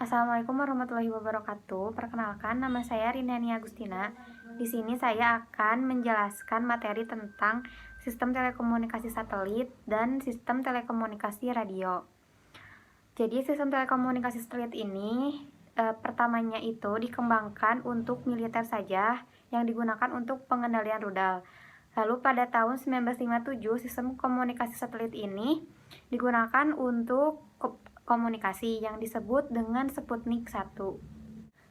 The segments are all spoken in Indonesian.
Assalamualaikum warahmatullahi wabarakatuh. Perkenalkan, nama saya Rindani Agustina. Di sini saya akan menjelaskan materi tentang sistem telekomunikasi satelit dan sistem telekomunikasi radio. Jadi, sistem telekomunikasi satelit ini pertamanya itu dikembangkan untuk militer saja yang digunakan untuk pengendalian rudal. Lalu pada tahun 1957, sistem komunikasi satelit ini digunakan untuk komunikasi yang disebut dengan Sputnik 1.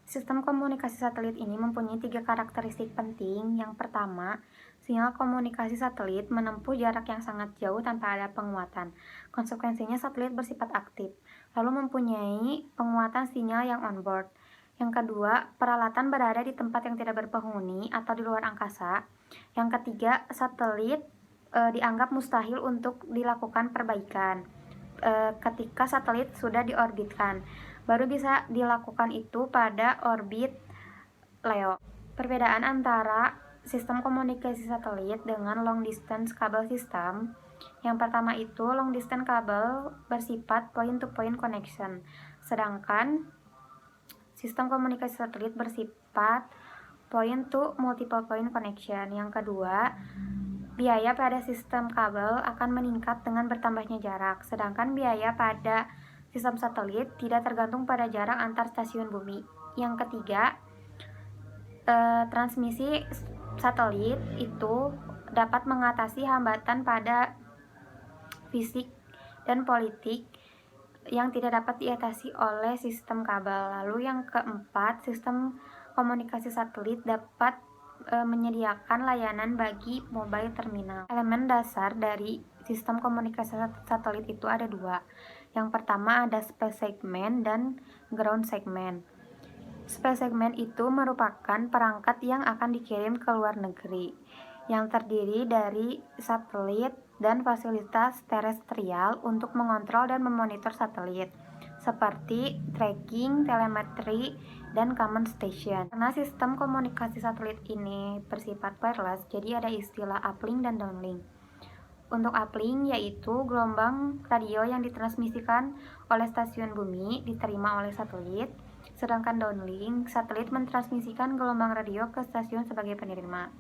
Sistem komunikasi satelit ini mempunyai 3 karakteristik penting. Yang pertama, sinyal komunikasi satelit menempuh jarak yang sangat jauh tanpa ada penguatan. Konsekuensinya satelit bersifat aktif, lalu mempunyai penguatan sinyal yang onboard. Yang kedua, peralatan berada di tempat yang tidak berpenghuni atau di luar angkasa. Yang ketiga, satelit dianggap mustahil untuk dilakukan perbaikan ketika satelit sudah diorbitkan. Baru bisa dilakukan itu pada orbit LEO. Perbedaan antara sistem komunikasi satelit dengan long distance cable system. Yang pertama itu long distance cable bersifat point to point connection, sedangkan sistem komunikasi satelit bersifat point to multiple point connection. Yang kedua, biaya pada sistem kabel akan meningkat dengan bertambahnya jarak, sedangkan biaya pada sistem satelit tidak tergantung pada jarak antar stasiun bumi. Yang ketiga, transmisi satelit itu dapat mengatasi hambatan pada fisik dan politik yang tidak dapat diatasi oleh sistem kabel. Lalu yang keempat, sistem komunikasi satelit dapat menyediakan layanan bagi mobile terminal. Elemen dasar dari sistem komunikasi satelit itu ada dua. Yang pertama ada space segment dan ground segment. Space segment itu merupakan perangkat yang akan dikirim ke luar negeri, yang terdiri dari satelit dan fasilitas terestrial untuk mengontrol dan memonitor satelit, seperti tracking, telemetri, dan command station. Karena sistem komunikasi satelit ini bersifat wireless, jadi ada istilah uplink dan downlink. Untuk uplink yaitu gelombang radio yang ditransmisikan oleh stasiun bumi diterima oleh satelit, sedangkan downlink, satelit mentransmisikan gelombang radio ke stasiun sebagai penerima.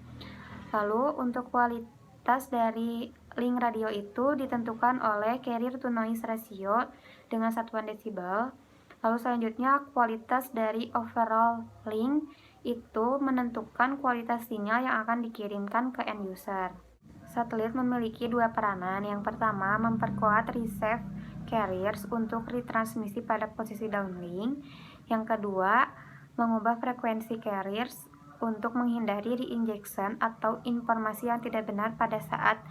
Lalu untuk kualitas dari link radio itu ditentukan oleh carrier to noise ratio dengan satuan desibel. Lalu selanjutnya kualitas dari overall link itu menentukan kualitas sinyal yang akan dikirimkan ke end user. Satelit memiliki dua peranan. Yang pertama, memperkuat receive carriers untuk retransmisi pada posisi downlink. Yang kedua, mengubah frekuensi carriers untuk menghindari reinjection atau informasi yang tidak benar pada saat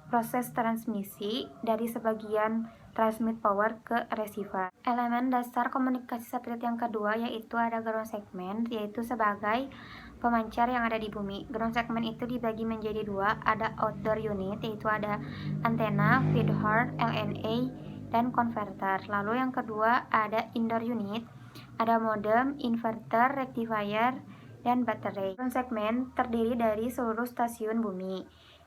proses transmisi dari sebagian transmit power ke receiver. Elemen dasar komunikasi satelit yang kedua yaitu ada ground segment, yaitu sebagai pemancar yang ada di bumi. Ground segment itu dibagi menjadi dua, ada outdoor unit, yaitu ada antena, feedhorn, LNA, dan converter. Lalu yang kedua ada indoor unit, ada modem, inverter, rectifier, dan baterai. Ground segment terdiri dari seluruh stasiun bumi.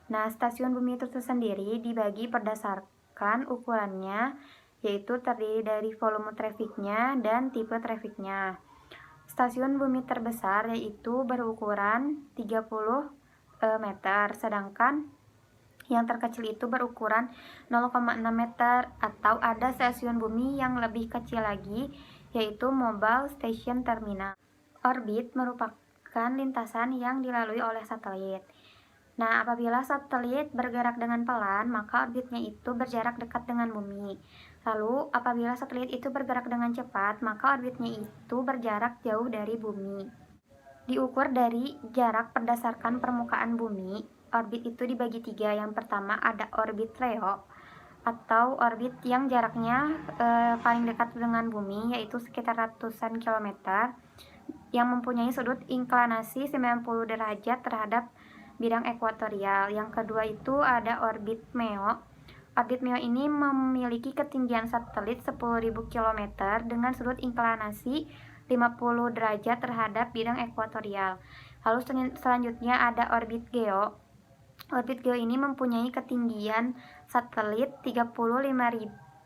Nah, stasiun bumi itu sendiri dibagi berdasarkan ukurannya, yaitu terdiri dari volume trafficnya dan tipe trafficnya. Stasiun bumi terbesar yaitu berukuran 30 meter, sedangkan yang terkecil itu berukuran 0,6 meter, atau ada stasiun bumi yang lebih kecil lagi, yaitu Mobile Station Terminal. Orbit merupakan lintasan yang dilalui oleh satelit. Nah, apabila satelit bergerak dengan pelan, maka orbitnya itu berjarak dekat dengan bumi. Lalu, apabila satelit itu bergerak dengan cepat, maka orbitnya itu berjarak jauh dari bumi. Diukur dari jarak berdasarkan permukaan bumi. Orbit itu dibagi tiga. Yang pertama ada orbit LEO, atau orbit yang jaraknya paling dekat dengan bumi, yaitu sekitar ratusan kilometer, yang mempunyai sudut inklinasi 90 derajat terhadap bidang ekuatorial. Yang kedua itu ada orbit MEO. Orbit MEO ini memiliki ketinggian satelit 10.000 km dengan sudut inklinasi 50 derajat terhadap bidang ekuatorial. Lalu selanjutnya ada orbit GEO. Orbit GEO ini mempunyai ketinggian satelit 35.786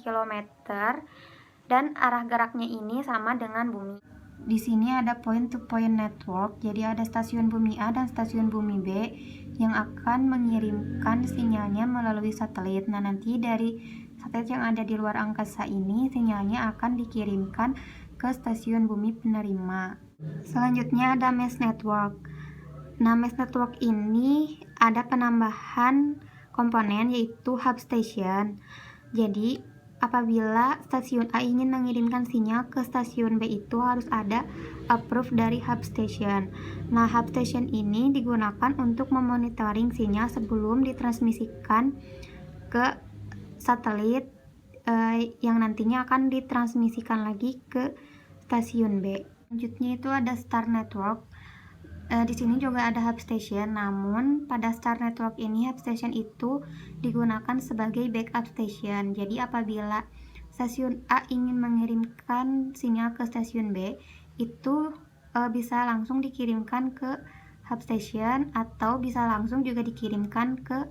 km dan arah geraknya ini sama dengan bumi. Di sini ada point-to-point network, jadi ada stasiun bumi A dan stasiun bumi B yang akan mengirimkan sinyalnya melalui satelit. Nah, nanti dari satelit yang ada di luar angkasa ini, sinyalnya akan dikirimkan ke stasiun bumi penerima. Selanjutnya ada mesh network. Nah, mesh network ini ada penambahan komponen yaitu hub station. Jadi apabila stasiun A ingin mengirimkan sinyal ke stasiun B itu harus ada approve dari hub station. Nah, hub station ini digunakan untuk memonitoring sinyal sebelum ditransmisikan ke satelit yang nantinya akan ditransmisikan lagi ke stasiun B. Selanjutnya itu ada star network. Di sini juga ada hub station, namun pada star network ini hub station itu digunakan sebagai backup station. Jadi apabila stasiun A ingin mengirimkan sinyal ke stasiun B, itu bisa langsung dikirimkan ke hub station atau bisa langsung juga dikirimkan ke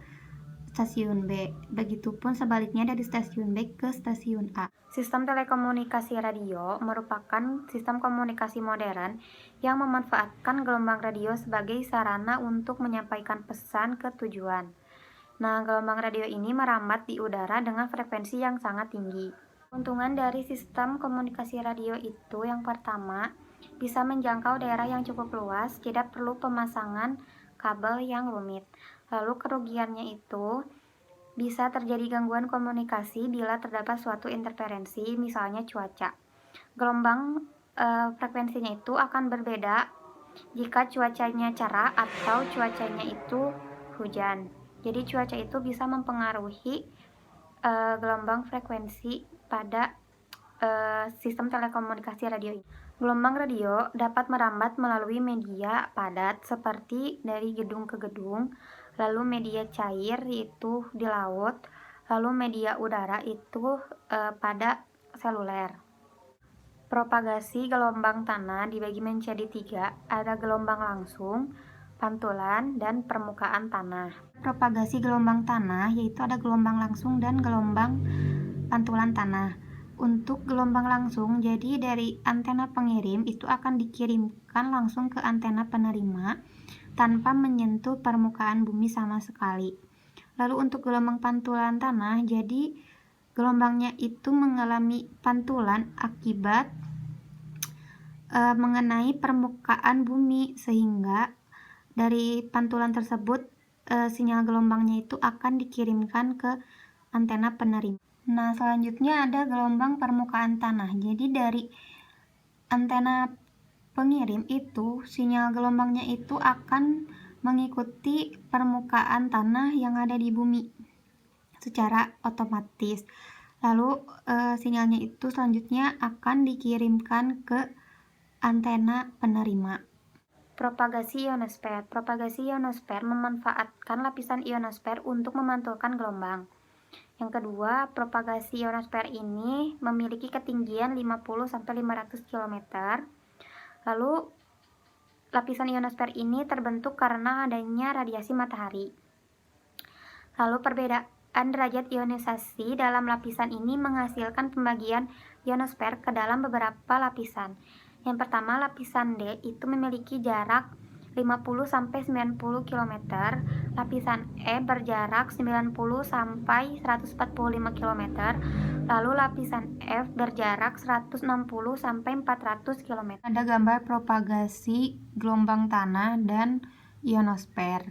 stasiun B. Begitupun sebaliknya dari stasiun B ke stasiun A. Sistem telekomunikasi radio merupakan sistem komunikasi modern yang memanfaatkan gelombang radio sebagai sarana untuk menyampaikan pesan ke tujuan. Nah, gelombang radio ini merambat di udara dengan frekuensi yang sangat tinggi. Keuntungan dari sistem komunikasi radio itu yang pertama, bisa menjangkau daerah yang cukup luas, tidak perlu pemasangan kabel yang rumit. Lalu kerugiannya itu bisa terjadi gangguan komunikasi bila terdapat suatu interferensi, misalnya cuaca. Gelombang frekuensinya itu akan berbeda jika cuacanya cerah atau cuacanya itu hujan. Jadi cuaca itu bisa mempengaruhi gelombang frekuensi pada sistem telekomunikasi radio ini. Gelombang radio dapat merambat melalui media padat seperti dari gedung ke gedung, lalu media cair yaitu di laut, lalu media udara itu pada seluler. Propagasi gelombang tanah dibagi menjadi 3, ada gelombang langsung, pantulan, dan permukaan tanah. Propagasi gelombang tanah yaitu ada gelombang langsung dan gelombang pantulan tanah. Untuk gelombang langsung, jadi dari antena pengirim itu akan dikirimkan langsung ke antena penerima tanpa menyentuh permukaan bumi sama sekali. Lalu untuk gelombang pantulan tanah, jadi gelombangnya itu mengalami pantulan akibat mengenai permukaan bumi, sehingga dari pantulan tersebut sinyal gelombangnya itu akan dikirimkan ke antena penerima. Nah, selanjutnya ada gelombang permukaan tanah. Jadi dari antena pengirim itu, sinyal gelombangnya itu akan mengikuti permukaan tanah yang ada di bumi secara otomatis. Lalu sinyalnya itu selanjutnya akan dikirimkan ke antena penerima. Propagasi ionosfer. Propagasi ionosfer memanfaatkan lapisan ionosfer untuk memantulkan gelombang. Yang kedua, propagasi ionosfer ini memiliki ketinggian 50-500 km. Lalu, lapisan ionosfer ini terbentuk karena adanya radiasi matahari. Lalu, perbedaan derajat ionisasi dalam lapisan ini menghasilkan pembagian ionosfer ke dalam beberapa lapisan. Yang pertama, lapisan D itu memiliki jarak 50-90 km, lapisan E berjarak 90-145 km, lalu lapisan F berjarak 160-400 km. Ada gambar propagasi gelombang tanah dan ionosfer.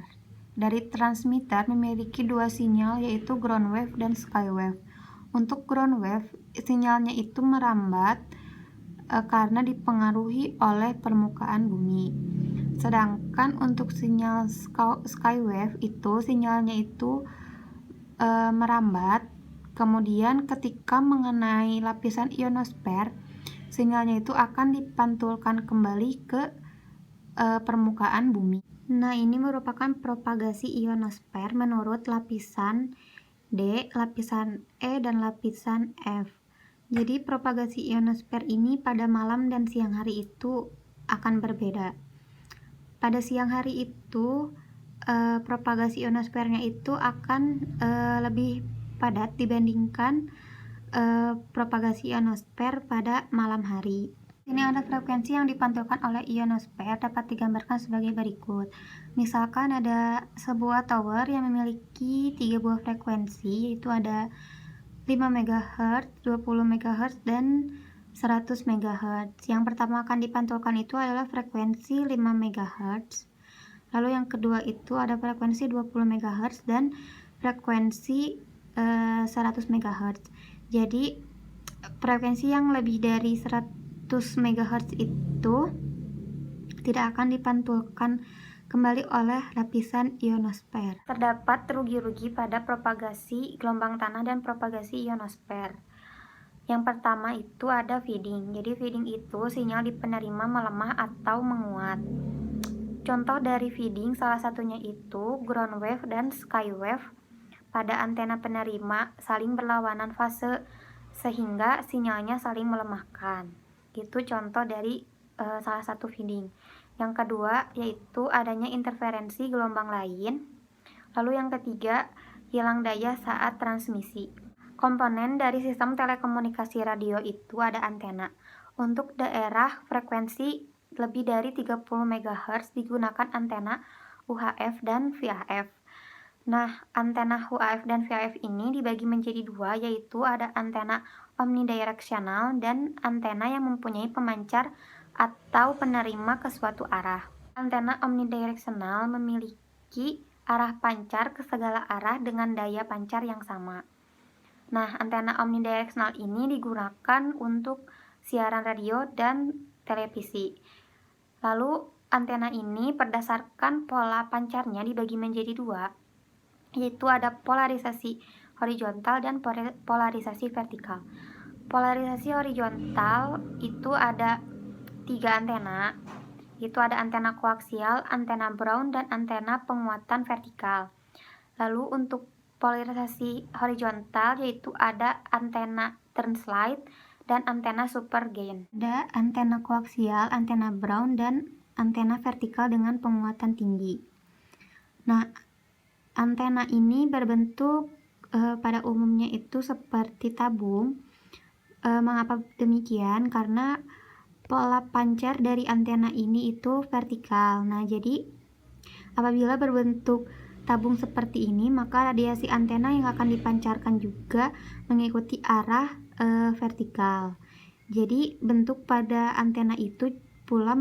Dari transmitter memiliki dua sinyal yaitu ground wave dan sky wave. Untuk ground wave, sinyalnya itu merambat karena dipengaruhi oleh permukaan bumi. Sedangkan untuk sinyal sky wave itu sinyalnya itu merambat, kemudian ketika mengenai lapisan ionosfer, sinyalnya itu akan dipantulkan kembali ke permukaan bumi. Nah, ini merupakan propagasi ionosfer menurut lapisan D, lapisan E, dan lapisan F. Jadi propagasi ionosfer ini pada malam dan siang hari itu akan berbeda. Pada siang hari itu propagasi ionosfernya itu akan lebih padat dibandingkan propagasi ionosfer pada malam hari. Ini ada frekuensi yang dipantulkan oleh ionosfer dapat digambarkan sebagai berikut. Misalkan ada sebuah tower yang memiliki 3 buah frekuensi, yaitu ada 5 MHz, 20 MHz, dan 100 MHz. Yang pertama akan dipantulkan itu adalah frekuensi 5 MHz. Lalu yang kedua itu ada frekuensi 20 MHz dan frekuensi 100 MHz. Jadi frekuensi yang lebih dari 100 MHz itu tidak akan dipantulkan kembali oleh lapisan ionosfer. Terdapat rugi-rugi pada propagasi gelombang tanah dan propagasi ionosfer. Yang pertama itu ada feeding. Jadi feeding itu sinyal di penerima melemah atau menguat. Contoh dari feeding salah satunya itu ground wave dan sky wave pada antena penerima saling berlawanan fase sehingga sinyalnya saling melemahkan. Itu contoh dari salah satu feeding. Yang kedua yaitu adanya interferensi gelombang lain. Lalu yang ketiga, hilang daya saat transmisi. Komponen dari sistem telekomunikasi radio itu ada antena. Untuk daerah frekuensi lebih dari 30 MHz digunakan antena UHF dan VHF. Nah, antena UHF dan VHF ini dibagi menjadi dua, yaitu ada antena omnidirectional dan antena yang mempunyai pemancar atau penerima ke suatu arah. Antena omnidirectional memiliki arah pancar ke segala arah dengan daya pancar yang sama. Nah, antena omnidirectional ini digunakan untuk siaran radio dan televisi. Lalu, antena ini berdasarkan pola pancarnya dibagi menjadi dua, yaitu ada polarisasi horizontal dan polarisasi vertikal. Polarisasi horizontal itu ada 3 antena, yaitu ada antena koaksial, antena Brown, dan antena penguatan vertikal. Lalu untuk polarisasi horizontal yaitu ada antena translate dan antena super gain. Ada antena koaksial, antena Brown, dan antena vertikal dengan penguatan tinggi. Nah, antena ini berbentuk pada umumnya itu seperti tabung. Mengapa demikian? Karena pola pancar dari antena ini itu vertikal. Nah, jadi apabila berbentuk tabung seperti ini, maka radiasi antena yang akan dipancarkan juga mengikuti arah vertikal. Jadi bentuk pada antena itu pula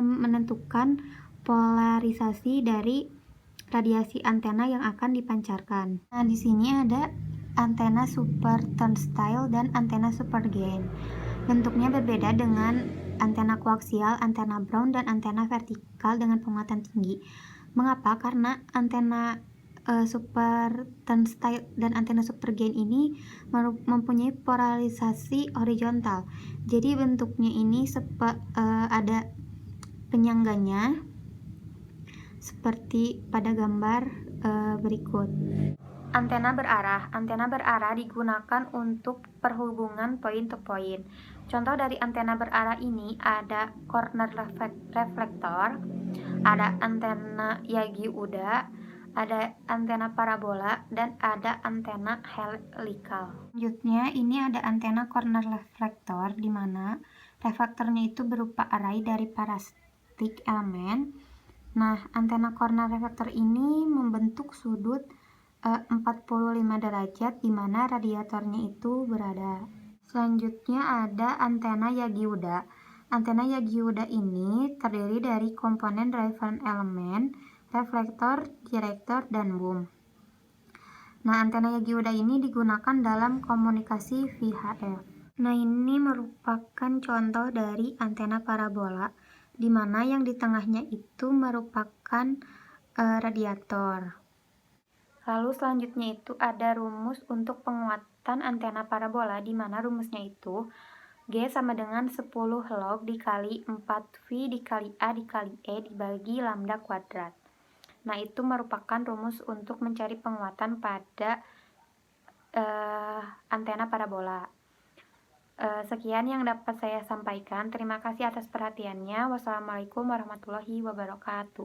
menentukan polarisasi dari radiasi antena yang akan dipancarkan. Nah, di sini ada antena super turnstile dan antena super gain. Bentuknya berbeda dengan antena koaksial, antena Brown, dan antena vertikal dengan penguatan tinggi. Mengapa? Karena antena super turnstile dan antena super gain ini mempunyai polarisasi horizontal. Jadi bentuknya ini ada penyangganya seperti pada gambar berikut. Antena berarah. Antena berarah digunakan untuk perhubungan point to point. Contoh dari antena berarah ini ada corner reflektor, ada antena Yagi-Uda, ada antena parabola, dan ada antena helikal. Selanjutnya ini ada antena corner reflektor, di mana reflektornya itu berupa array dari parasitic elemen. Nah, antena corner reflektor ini membentuk sudut 45 derajat di mana radiatornya itu berada. Selanjutnya ada antena Yagi-Uda. Antena Yagi-Uda ini terdiri dari komponen reference element, reflektor, direktor, dan boom. Nah, antena Yagi-Uda ini digunakan dalam komunikasi VHF. Nah, ini merupakan contoh dari antena parabola, di mana yang di tengahnya itu merupakan radiator. Lalu selanjutnya itu ada rumus untuk penguatan antena parabola, di mana rumusnya itu G sama dengan 10 log dikali 4V dikali A dikali E dibagi lambda kuadrat. Nah, itu merupakan rumus untuk mencari penguatan pada antena parabola. Sekian yang dapat saya sampaikan. Terima kasih atas perhatiannya. Wassalamualaikum warahmatullahi wabarakatuh.